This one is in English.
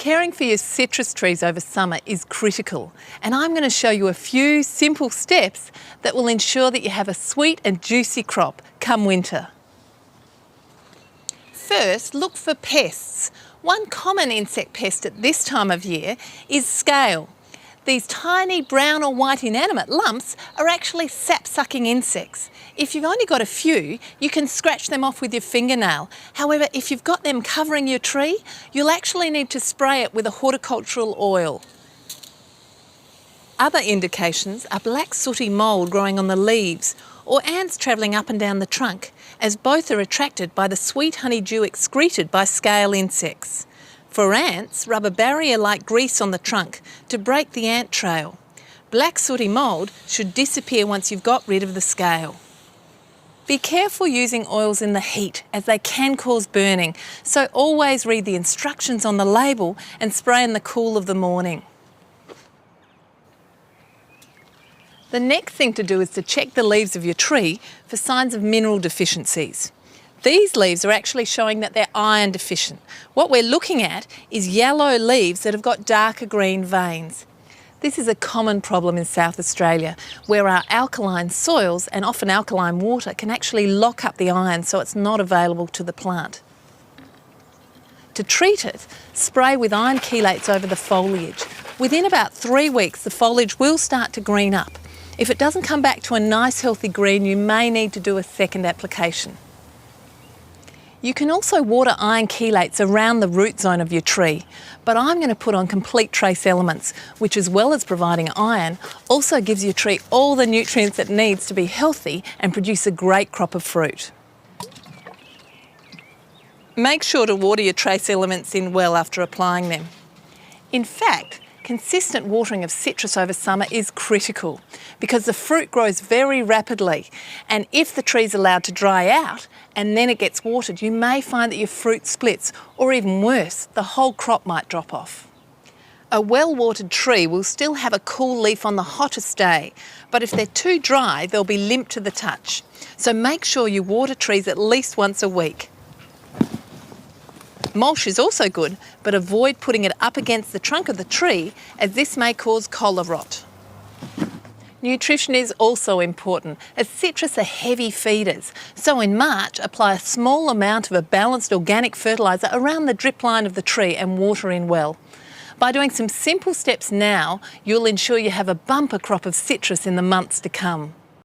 Caring for your citrus trees over summer is critical, and I'm going to show you a few simple steps that will ensure that you have a sweet and juicy crop come winter. First, look for pests. One common insect pest at this time of year is scale. These tiny brown or white inanimate lumps are actually sap-sucking insects. If you've only got a few, you can scratch them off with your fingernail. However, if you've got them covering your tree, you'll actually need to spray it with a horticultural oil. Other indications are black sooty mould growing on the leaves or ants travelling up and down the trunk, as both are attracted by the sweet honeydew excreted by scale insects. For ants, rub a barrier-like grease on the trunk to break the ant trail. Black sooty mould should disappear once you've got rid of the scale. Be careful using oils in the heat, as they can cause burning, so always read the instructions on the label and spray in the cool of the morning. The next thing to do is to check the leaves of your tree for signs of mineral deficiencies. These leaves are actually showing that they're iron deficient. What we're looking at is yellow leaves that have got darker green veins. This is a common problem in South Australia, where our alkaline soils and often alkaline water can actually lock up the iron so it's not available to the plant. To treat it, spray with iron chelates over the foliage. Within about 3 weeks, the foliage will start to green up. If it doesn't come back to a nice healthy green, you may need to do a second application. You can also water iron chelates around the root zone of your tree, but I'm going to put on complete trace elements, which, as well as providing iron, also gives your tree all the nutrients it needs to be healthy and produce a great crop of fruit. Make sure to water your trace elements in well after applying them. In fact, consistent watering of citrus over summer is critical because the fruit grows very rapidly, and if the tree's allowed to dry out and then it gets watered, you may find that your fruit splits, or even worse, the whole crop might drop off. A well-watered tree will still have a cool leaf on the hottest day, but if they're too dry, they'll be limp to the touch. So make sure you water trees at least once a week. Mulch is also good, but avoid putting it up against the trunk of the tree, as this may cause collar rot. Nutrition is also important, as citrus are heavy feeders. So in March, apply a small amount of a balanced organic fertiliser around the drip line of the tree and water in well. By doing some simple steps now, you'll ensure you have a bumper crop of citrus in the months to come.